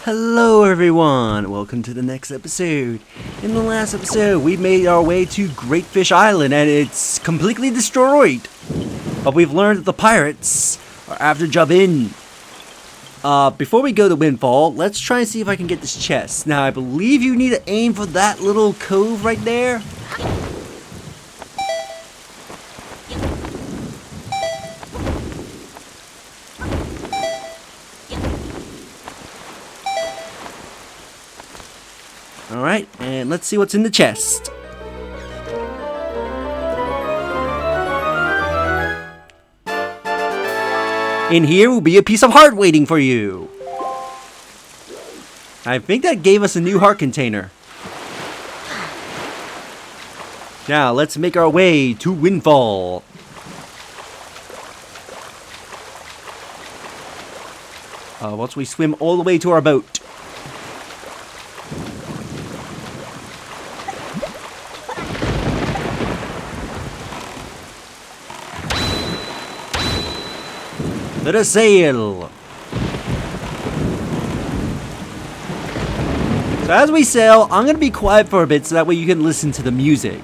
Hello everyone, welcome to the next episode. In the last episode, we made our way to Great Fish Island and it's completely destroyed. But we've learned that the pirates are after Jabin. Before we go to Windfall, let's try and see if I can get this chest. Now, I believe you need to aim for that little cove right there. Alright, and let's see what's in the chest. In here will be a piece of heart waiting for you. I think that gave us a new heart container. Now, let's make our way to Windfall. Once we swim all the way to our boat. Let us sail! So as we sail, I'm gonna be quiet for a bit so that way you can listen to the music.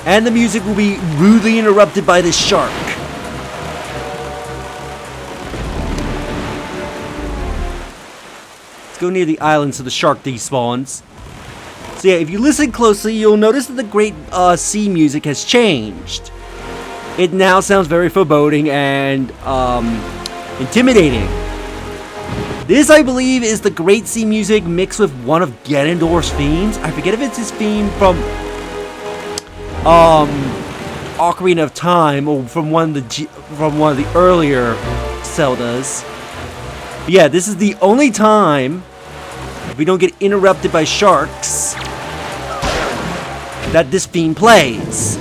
And the music will be rudely interrupted by this shark. Let's go near the island so the shark despawns. So yeah, if you listen closely, you'll notice that the great sea music has changed. It now sounds very foreboding and intimidating. This, I believe, is the great sea music mixed with one of Ganondorf's themes. I forget if it's his theme from Ocarina of Time or from one of the earlier Zeldas. But yeah, this is the only time, if we don't get interrupted by sharks, that this theme plays.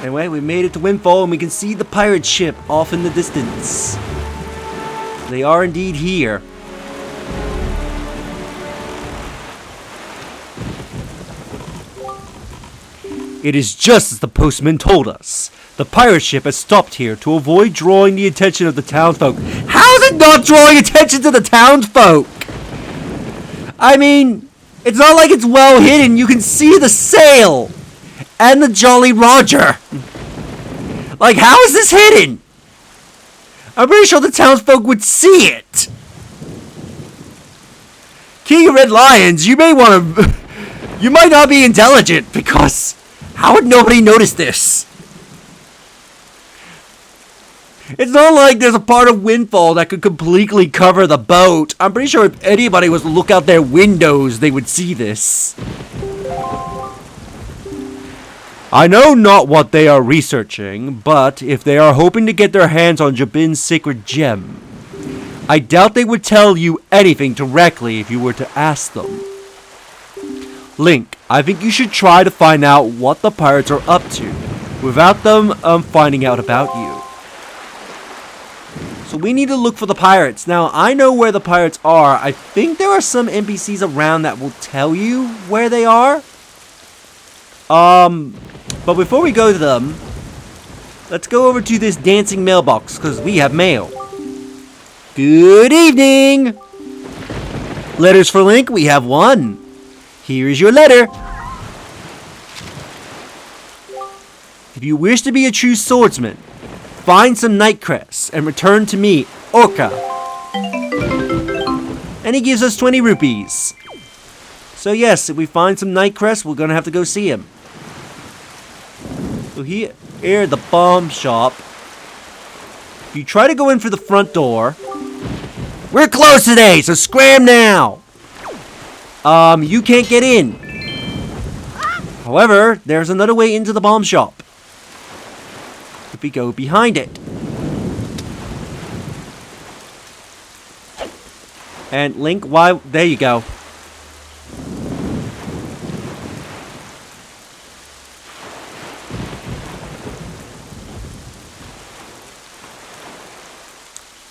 Anyway, we made it to Windfall and we can see the pirate ship off in the distance. They are indeed here. It is just as the postman told us. The pirate ship has stopped here to avoid drawing the attention of the townsfolk. How is it not drawing attention to the townsfolk? I mean, it's not like it's well hidden. You can see the sail. And the Jolly Roger. Like, how is this hidden? I'm pretty sure the townsfolk would see it. King of Red Lions, you might not be intelligent, because how would nobody notice this? It's not like there's a part of Windfall that could completely cover the boat. I'm pretty sure if anybody was to look out their windows, they would see this. I know not what they are researching, but if they are hoping to get their hands on Jabin's sacred gem, I doubt they would tell you anything directly if you were to ask them. Link, I think you should try to find out what the pirates are up to, without them finding out about you. So we need to look for the pirates. Now, I know where the pirates are. I think there are some NPCs around that will tell you where they are. But before we go to them, let's go over to this dancing mailbox, because we have mail. Good evening! Letters for Link, we have one. Here is your letter. If you wish to be a true swordsman, find some nightcrest and return to me, Orca. And he gives us 20 rupees. So yes, if we find some nightcrest, we're gonna have to go see him. So here, the bomb shop. If you try to go in through the front door, we're closed today, so scram now. You can't get in. However, there's another way into the bomb shop. if we go behind it. And Link, why? There you go.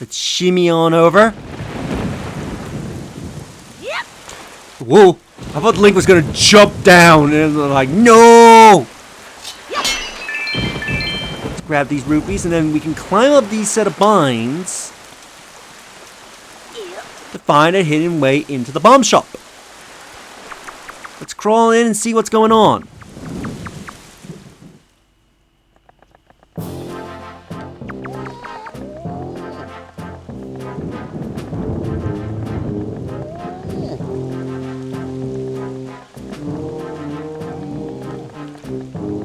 Let's shimmy on over. Yep. Whoa! I thought Link was gonna jump down, and like, no! Yep. Let's grab these rupees, and then we can climb up these set of binds Yep. to find a hidden way into the bomb shop. Let's crawl in and see what's going on.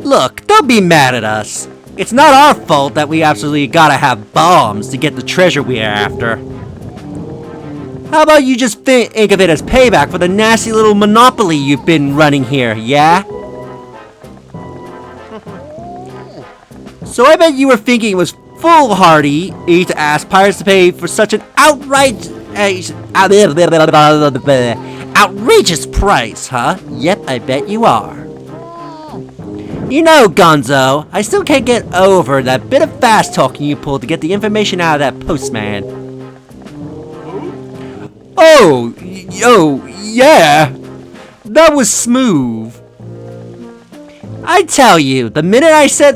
Look, don't be mad at us. It's not our fault that we absolutely gotta have bombs to get the treasure we're after. How about you just think of it as payback for the nasty little monopoly you've been running here, yeah? So I bet you were thinking it was foolhardy to ask pirates to pay for such an outrageous price, huh? Yep, I bet you are. You know, Gonzo, I still can't get over that bit of fast talking you pulled to get the information out of that postman. Oh, yeah. That was smooth. I tell you, the minute I said...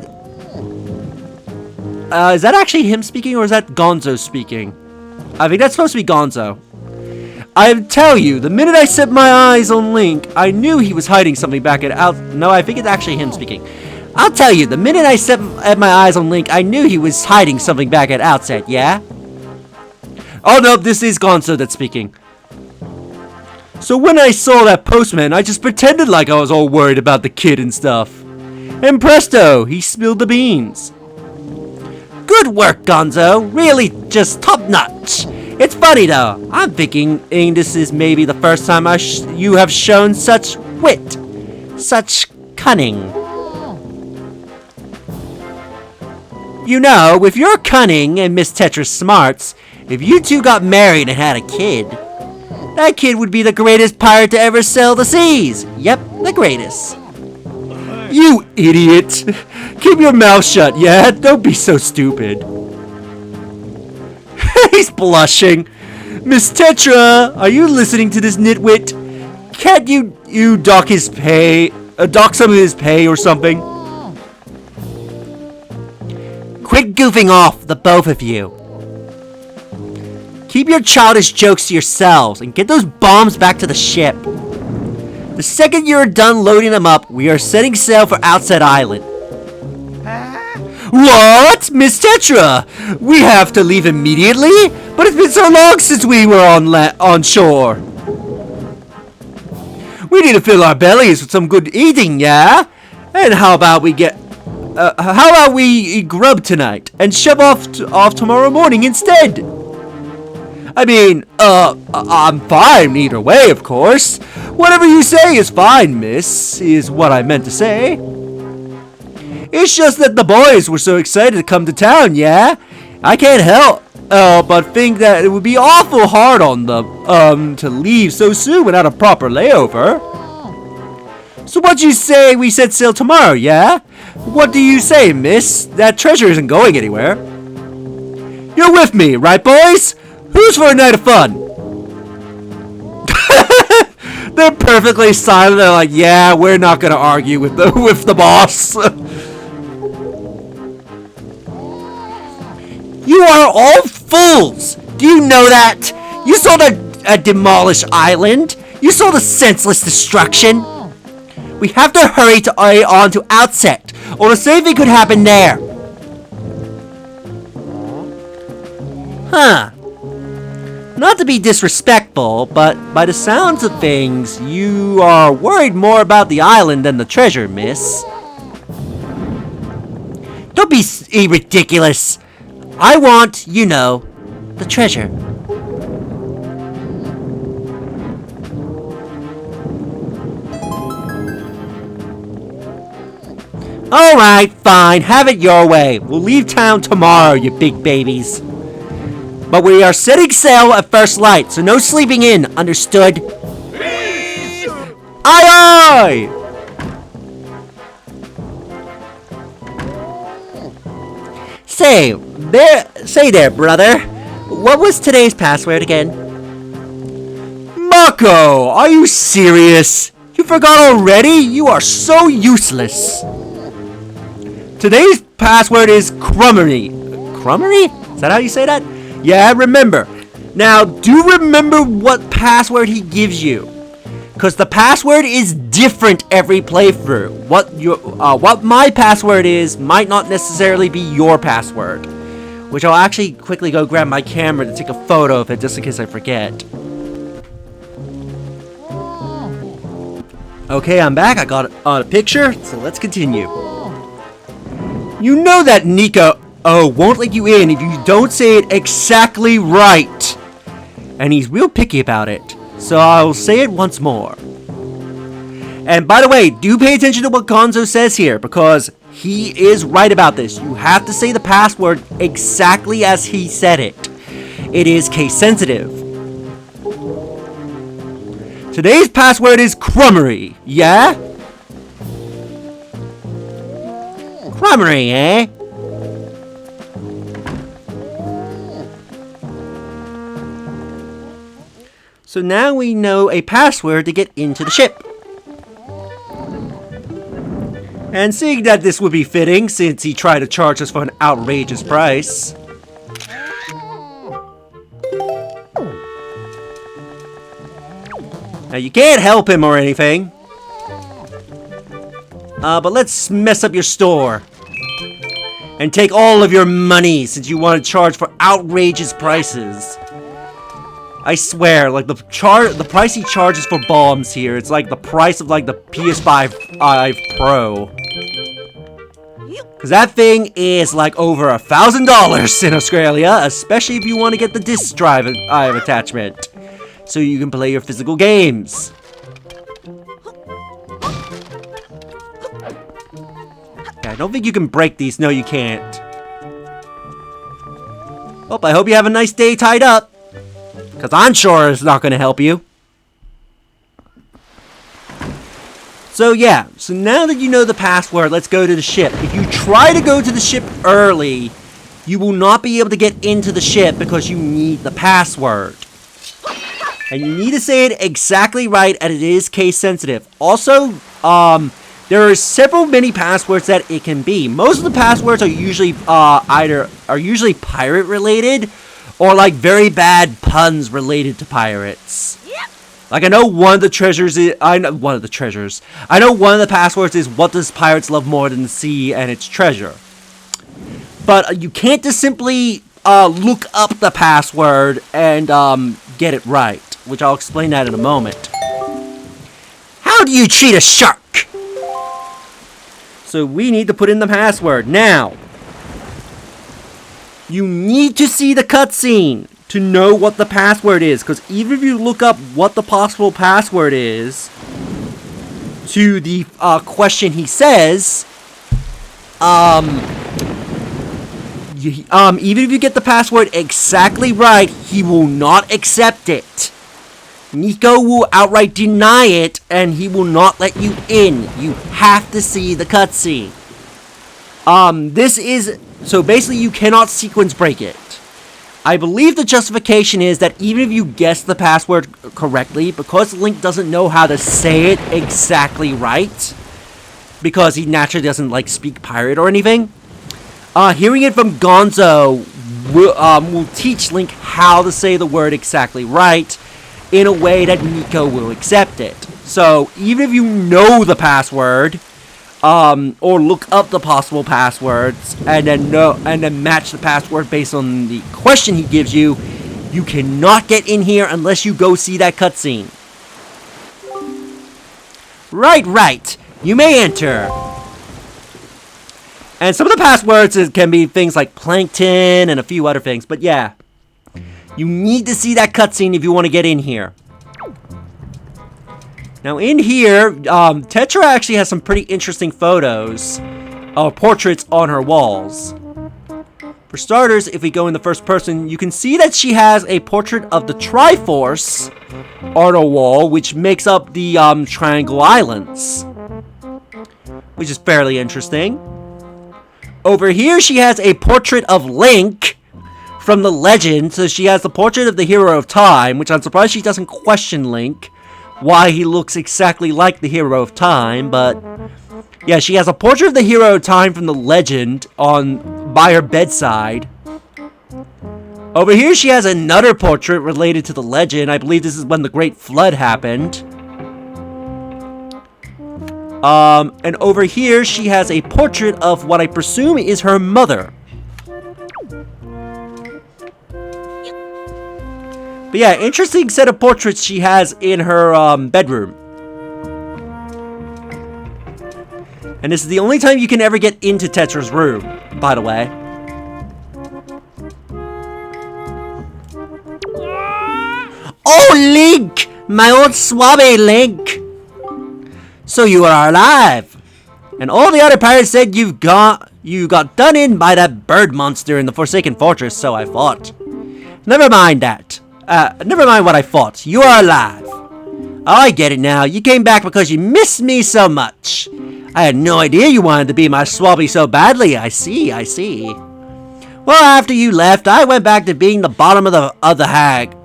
is that actually him speaking, or is that Gonzo speaking? I think that's supposed to be Gonzo. I tell you, the minute I set my eyes on Link, I knew he was hiding something back at out. No, I think it's actually him speaking. I'll tell you, the minute I set my eyes on Link, I knew he was hiding something back at outset, yeah? Oh no, this is Gonzo that's speaking. So when I saw that postman, I just pretended like I was all worried about the kid and stuff. And presto, he spilled the beans. Good work, Gonzo. Really just top notch. It's funny though. I'm thinking this is maybe the first time you have shown such wit, such cunning. You know, with your cunning and Miss Tetra's smarts, if you two got married and had a kid, that kid would be the greatest pirate to ever sail the seas. Yep, the greatest. You idiot! Keep your mouth shut, yeah? Don't be so stupid. He's blushing. Miss Tetra, are you listening to this nitwit? Can't you dock his pay, dock some of his pay or something? Quit goofing off, the both of you. Keep your childish jokes to yourselves and get those bombs back to the ship. The second you're done loading them up, we are setting sail for Outset Island. What? Miss Tetra? We have to leave immediately? But it's been so long since we were on shore. We need to fill our bellies with some good eating, yeah? And how about we eat grub tonight and shove off tomorrow morning instead? I mean, I'm fine either way, of course. Whatever you say is fine, miss, is what I meant to say. It's just that the boys were so excited to come to town, yeah? I can't help but think that it would be awful hard on them, to leave so soon without a proper layover. So what you say we set sail tomorrow, yeah? What do you say, miss? That treasure isn't going anywhere. You're with me, right, boys? Who's for a night of fun? They're perfectly silent. They're like, yeah, we're not gonna argue with the boss. You are all fools! Do you know that? You saw the demolished island. You saw the senseless destruction. We have to hurry on to Outset, or the same thing could happen there. Huh. Not to be disrespectful, but by the sounds of things, you are worried more about the island than the treasure, miss. Don't be ridiculous. I want, you know, the treasure. Alright, fine. Have it your way. We'll leave town tomorrow, you big babies. But we are setting sail at first light, so no sleeping in. Understood? Aye, aye! Say there, brother. What was today's password again? Mako, are you serious? You forgot already? You are so useless. Today's password is Crummery. Crummery? Is that how you say that? Yeah, remember. Now, do remember what password he gives you. Because the password is different every playthrough. What my password is might not necessarily be your password. Which I'll actually quickly go grab my camera to take a photo of it just in case I forget. Okay, I'm back. I got a picture, so let's continue. You know that Nico won't let you in if you don't say it exactly right. And he's real picky about it. So I'll say it once more. And by the way, do pay attention to what Gonzo says here, because he is right about this. You have to say the password exactly as he said it. It is case sensitive. Today's password is Crummery, yeah? Crummery, eh? So now we know a password to get into the ship. And seeing that this would be fitting, since he tried to charge us for an outrageous price. Now you can't help him or anything. But let's mess up your store. And take all of your money, since you want to charge for outrageous prices. I swear, like the price he charges for bombs here, it's like the price of like the PS5 Pro. Cause that thing is like over $1,000 in Australia, especially if you want to get the disc drive attachment, so you can play your physical games. Yeah, I don't think you can break these. No, you can't. Well, I hope you have a nice day tied up. Because I'm sure it's not going to help you. So yeah, so now that you know the password, let's go to the ship. If you try to go to the ship early, you will not be able to get into the ship because you need the password. And you need to say it exactly right, and it is case sensitive. Also, there are several many passwords that it can be. Most of the passwords are usually usually pirate related, or like very bad puns related to pirates. Like I know one of the treasures is I know one of the passwords is what does pirates love more than the sea and its treasure. But you can't just simply look up the password and get it right, which I'll explain that in a moment. How do you treat a shark? So we need to put in the password now. You need to see the cutscene to know what the password is, because even if you look up what the possible password is to the question he says, even if you get the password exactly right, he will not accept it. Nico will outright deny it, and he will not let you in. You have to see the cutscene. So basically you cannot sequence break it. I believe the justification is that even if you guess the password correctly, because Link doesn't know how to say it exactly right, because he naturally doesn't like speak pirate or anything, hearing it from Gonzo will teach Link how to say the word exactly right in a way that Nico will accept it. So even if you know the password, or look up the possible passwords and then match the password based on the question he gives you, you cannot get in here unless you go see that cutscene. Right. You may enter. And some of the passwords can be things like plankton and a few other things, but yeah. You need to see that cutscene if you want to get in here. Now in here, Tetra actually has some pretty interesting photos. portraits on her walls. For starters, if we go in the first person, you can see that she has a portrait of the Triforce on her wall, which makes up the Triangle Islands, which is fairly interesting. Over here, she has a portrait of Link from the legend. So she has the portrait of the Hero of Time, which I'm surprised she doesn't question Link why he looks exactly like the Hero of Time, but yeah, she has a portrait of the Hero of Time from the legend by her bedside. Over here, she has another portrait related to the legend. I believe this is when the Great Flood happened. And over here, she has a portrait of what I presume is her mother. But yeah, interesting set of portraits she has in her bedroom. And this is the only time you can ever get into Tetra's room, by the way. Oh, Link! My old swabby Link! So you are alive! And all the other pirates said you got done in by that bird monster in the Forsaken Fortress, so I thought. Never mind that. Never mind what I thought. You are alive. Oh, I get it now. You came back because you missed me so much. I had no idea you wanted to be my swabby so badly. I see. Well, after you left, I went back to being the bottom of the hag.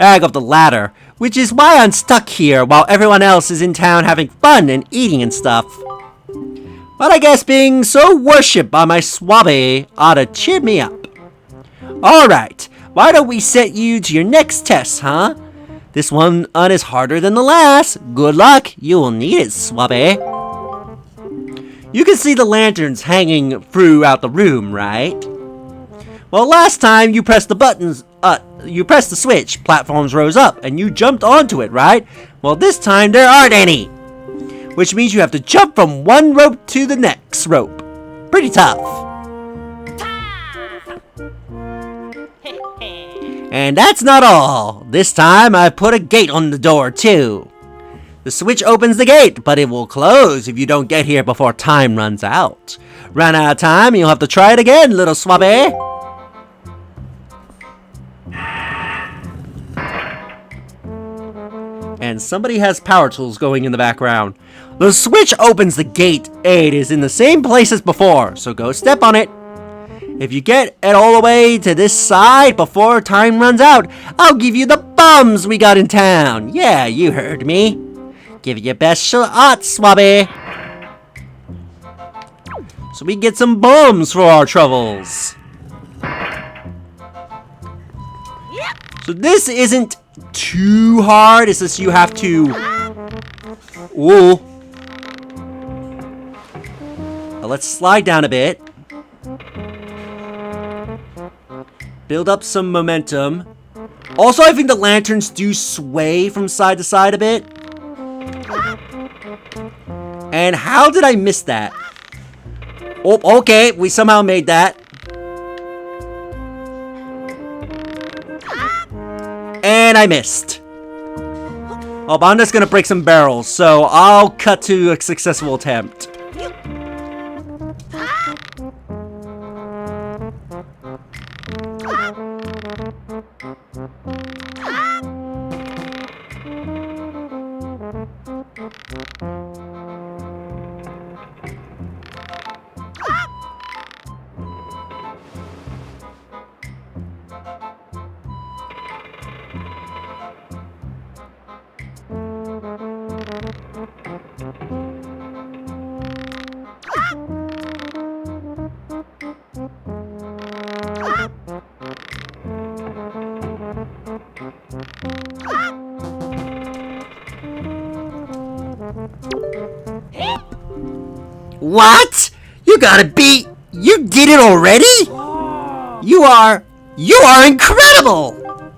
Hag of the ladder. Which is why I'm stuck here while everyone else is in town having fun and eating and stuff. But I guess being so worshipped by my swabby ought to cheer me up. Alright, why don't we set you to your next test, huh? This one is harder than the last. Good luck, you will need it, swabby. You can see the lanterns hanging throughout the room, right? Well, last time you pressed the buttons, you pressed the switch, platforms rose up, and you jumped onto it, right? Well, this time there aren't any. Which means you have to jump from one rope to the next rope. Pretty tough. And that's not all. This time I put a gate on the door, too. The switch opens the gate, but it will close if you don't get here before time runs out. Run out of time, you'll have to try it again, little swabby. And somebody has power tools going in the background. The switch opens the gate. It is in the same place as before, so go step on it. If you get it all the way to this side before time runs out, I'll give you the bums we got in town. Yeah, you heard me. Give it your best shot, swabby. So we get some bums for our troubles. So this isn't too hard. It's just you have to... Ooh. Let's slide down a bit. Build up some momentum. Also, I think the lanterns do sway from side to side a bit. And how did I miss that? Oh, okay. We somehow made that. And I missed. Oh, but I'm just gonna break some barrels, so I'll cut to a successful attempt. What? You gotta be... You did it already? You are incredible!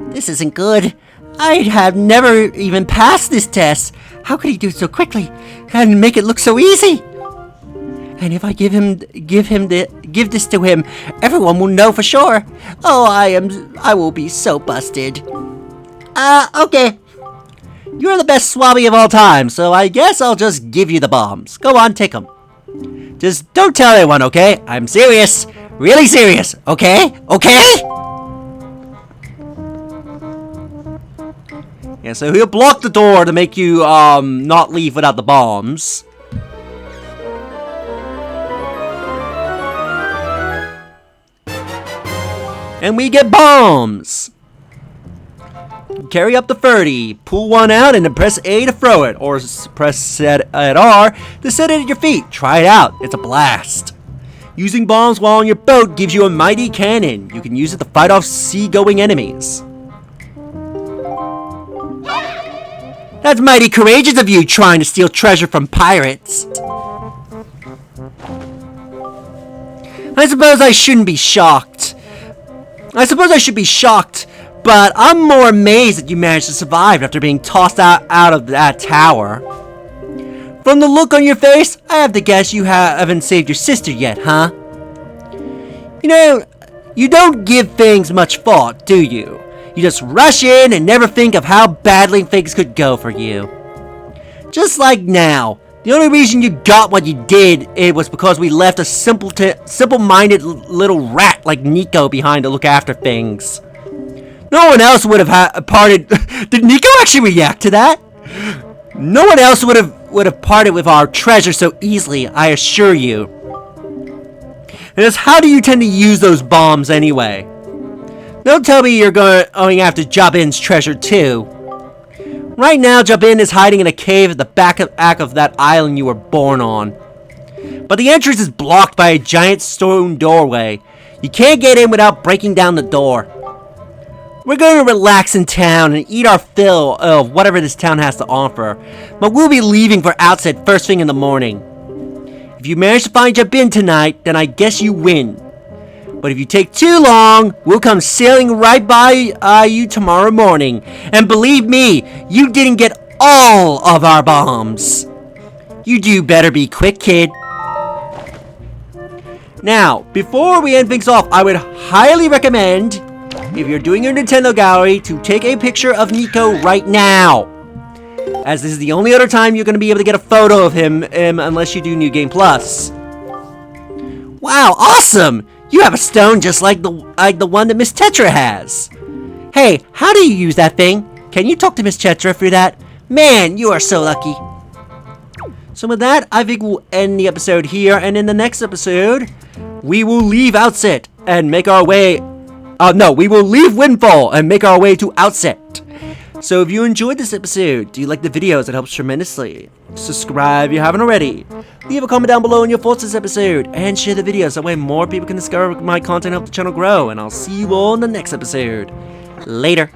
This isn't good. I have never even passed this test. How could he do it so quickly and make it look so easy? And if I give this to him, everyone will know for sure. Oh, I will be so busted. Okay. You're the best swabby of all time, so I guess I'll just give you the bombs. Go on, take them. Just don't tell anyone, okay? I'm serious. Really serious, okay? Okay? Yeah, so he'll block the door to make you, not leave without the bombs. And we get bombs! Carry up the 30, pull one out, and then press A to throw it, or press set at R to set it at your feet. Try it out, it's a blast. Using bombs while on your boat gives you a mighty cannon. You can use it to fight off sea-going enemies. That's mighty courageous of you, trying to steal treasure from pirates. I suppose I shouldn't be shocked. I suppose I should be shocked, but I'm more amazed that you managed to survive after being tossed out of that tower. From the look on your face, I have to guess you haven't saved your sister yet, huh? You know, you don't give things much thought, do you? You just rush in and never think of how badly things could go for you. Just like now. The only reason you got what you did, it was because we left a simple-minded little rat like Nico behind to look after things. No one else would have parted. Did Nico actually react to that? No one else would have parted with our treasure so easily, I assure you. And just how do you tend to use those bombs anyway? Don't tell me you're going after Jabin's treasure too. Right now, Jabin is hiding in a cave at the back of that island you were born on. But the entrance is blocked by a giant stone doorway. You can't get in without breaking down the door. We're going to relax in town and eat our fill of whatever this town has to offer. But we'll be leaving for Outset first thing in the morning. If you manage to find Jabin tonight, then I guess you win. But if you take too long, we'll come sailing right by you tomorrow morning. And believe me, you didn't get all of our bombs. You do better be quick, kid. Now, before we end things off, I would highly recommend, if you're doing your Nintendo gallery, to take a picture of Nico right now. As this is the only other time you're going to be able to get a photo of him unless you do New Game Plus. Wow, awesome! You have a stone just like the one that Miss Tetra has. Hey, how do you use that thing? Can you talk to Miss Tetra through that? Man, you are so lucky. So with that, I think we'll end the episode here, and in the next episode, we will leave Outset and make our way... we will leave Windfall and make our way to Outset. So if you enjoyed this episode, do you like the videos? It helps tremendously. Subscribe if you haven't already. Leave a comment down below on your thoughts on this episode, and share the video so that way more people can discover my content and help the channel grow. And I'll see you all in the next episode. Later.